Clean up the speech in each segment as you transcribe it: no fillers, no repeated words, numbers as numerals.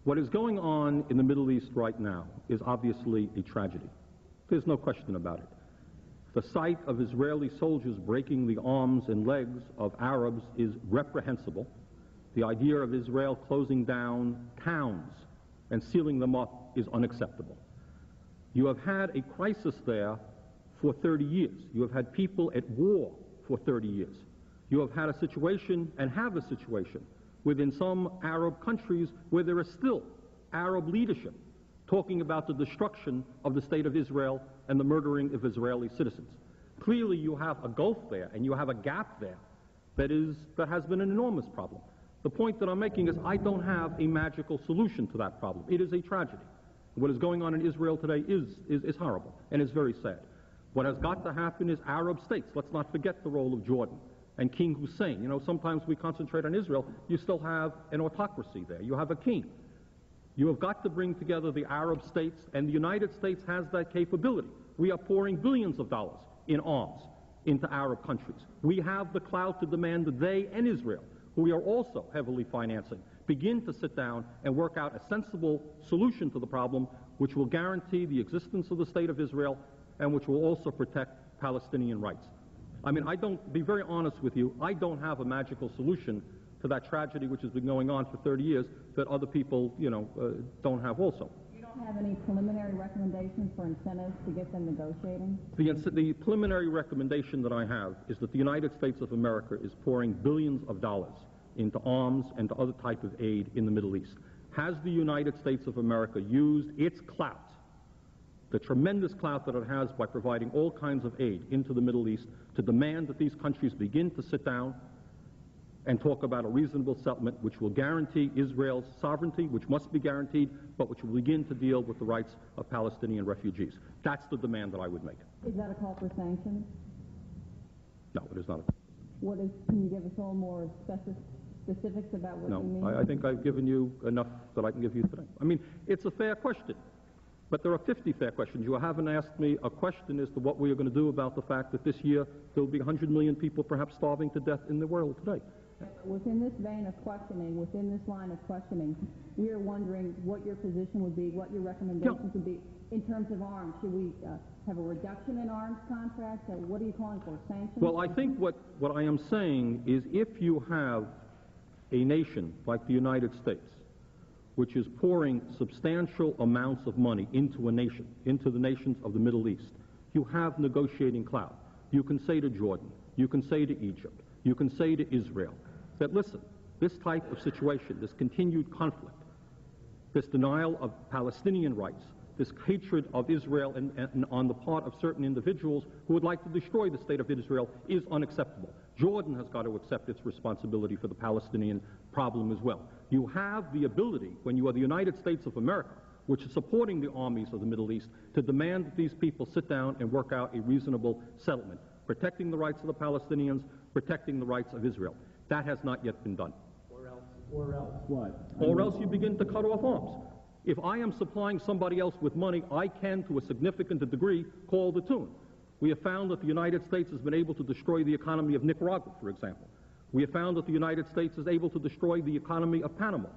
What is going on in the Middle East right now is obviously a tragedy. There's no question about it. The sight of Israeli soldiers breaking the arms and legs of Arabs is reprehensible. The idea of Israel closing down towns and sealing them up is unacceptable. You have had a crisis there for 30 years. You have had people at war for 30 years. You have had a situation, and have a situation, within some Arab countries where there is still Arab leadership talking about the destruction of the state of Israel and the murdering of Israeli citizens. Clearly you have a gulf there, and you have a gap there that has been an enormous problem. The point that I'm making is I don't have a magical solution to that problem. It is a tragedy. What is going on in Israel today is horrible, and is very sad. What has got to happen is Arab states. Let's not forget the role of Jordan and King Hussein. You know, sometimes we concentrate on Israel. You still have an autocracy there. You have a king. You have got to bring together the Arab states, and the United States has that capability. We are pouring billions of dollars in arms into Arab countries. We have the clout to demand that they and Israel, who we are also heavily financing, begin to sit down and work out a sensible solution to the problem which will guarantee the existence of the state of Israel and which will also protect Palestinian rights. I mean, be very honest with you, I don't have a magical solution to that tragedy which has been going on for 30 years that other people, don't have also. You don't have any preliminary recommendations for incentives to get them negotiating? The preliminary recommendation that I have is that the United States of America is pouring billions of dollars into arms and to other type of aid in the Middle East. Has the United States of America used its clout, the tremendous clout that it has by providing all kinds of aid into the Middle East, to demand that these countries begin to sit down and talk about a reasonable settlement which will guarantee Israel's sovereignty, which must be guaranteed, but which will begin to deal with the rights of Palestinian refugees? That's the demand that I would make. Is that a call for sanctions? No, it is not. Can you give us a little more specifics about what you mean? No, I think I've given you enough that I can give you today. I mean, it's a fair question, but there are 50 fair questions. You haven't asked me a question as to what we are going to do about the fact that this year there will be 100 million people perhaps starving to death in the world today. Within this vein of questioning, within this line of questioning, we are wondering what your position would be, what your recommendations would be in terms of arms. Should we have a reduction in arms contracts? What are you calling for, sanctions? Well, I think what I am saying is if you have a nation like the United States, which is pouring substantial amounts of money into a nation, into the nations of the Middle East, you have negotiating clout. You can say to Jordan, you can say to Egypt, you can say to Israel that, listen, this type of situation, this continued conflict, this denial of Palestinian rights, this hatred of Israel and on the part of certain individuals who would like to destroy the state of Israel is unacceptable. Jordan has got to accept its responsibility for the Palestinian problem as well. You have the ability, when you are the United States of America, which is supporting the armies of the Middle East, to demand that these people sit down and work out a reasonable settlement, protecting the rights of the Palestinians, protecting the rights of Israel. That has not yet been done. Or else what? Or else you begin to cut off arms. If I am supplying somebody else with money, I can, to a significant degree, call the tune. We have found that the United States has been able to destroy the economy of Nicaragua, for example. We have found that the United States is able to destroy the economy of Panama.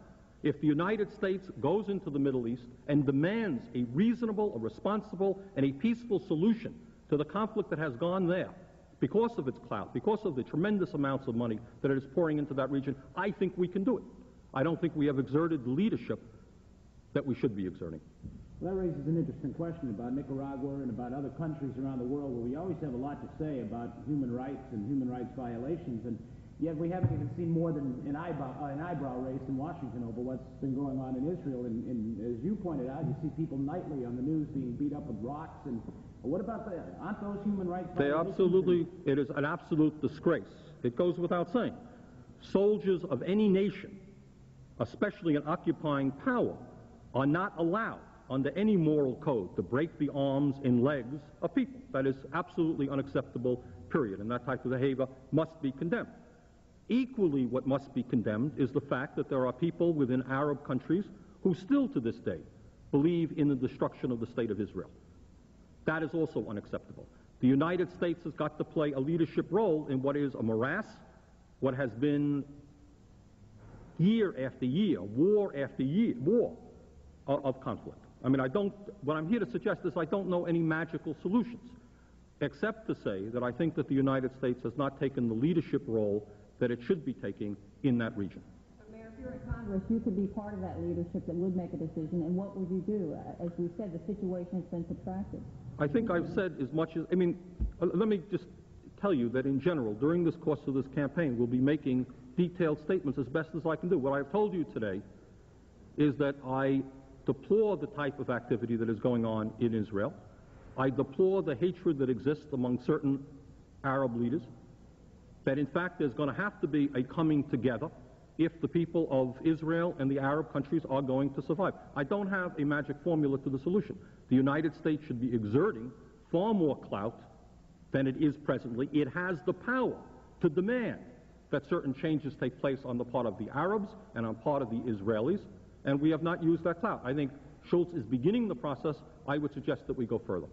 If the United States goes into the Middle East and demands a reasonable, a responsible, and a peaceful solution to the conflict that has gone there, because of its clout, because of the tremendous amounts of money that it is pouring into that region, I think we can do it. I don't think we have exerted the leadership that we should be exerting. Well, that raises an interesting question about Nicaragua and about other countries around the world where we always have a lot to say about human rights and human rights violations, and yet we haven't even seen more than an eyebrow raised in Washington over what's been going on in Israel. And as you pointed out, you see people nightly on the news being beat up with rocks. And what about that? Aren't those human rights violations? It is an absolute disgrace. It goes without saying. Soldiers of any nation, especially an occupying power, are not allowed under any moral code to break the arms and legs of people. That is absolutely unacceptable, period, and that type of behavior must be condemned. Equally, what must be condemned is the fact that there are people within Arab countries who still to this day believe in the destruction of the state of Israel. That is also unacceptable. The United States has got to play a leadership role in what is a morass, what has been year after year, war after year, war of conflict. I mean, what I'm here to suggest is I don't know any magical solutions, except to say that I think that the United States has not taken the leadership role that it should be taking in that region. But Mayor, if you're in Congress, you could be part of that leadership that would make a decision, and what would you do? As we said, the situation has been protracted. I think I've said as much as, let me just tell you that in general, during this course of this campaign, we'll be making detailed statements as best as I can do. What I've told you today is that I deplore the type of activity that is going on in Israel. I deplore the hatred that exists among certain Arab leaders, that in fact there's going to have to be a coming together if the people of Israel and the Arab countries are going to survive. I don't have a magic formula to the solution. The United States should be exerting far more clout than it is presently. It has the power to demand that certain changes take place on the part of the Arabs and on part of the Israelis, and we have not used that clout. I think Schultz is beginning the process. I would suggest that we go further.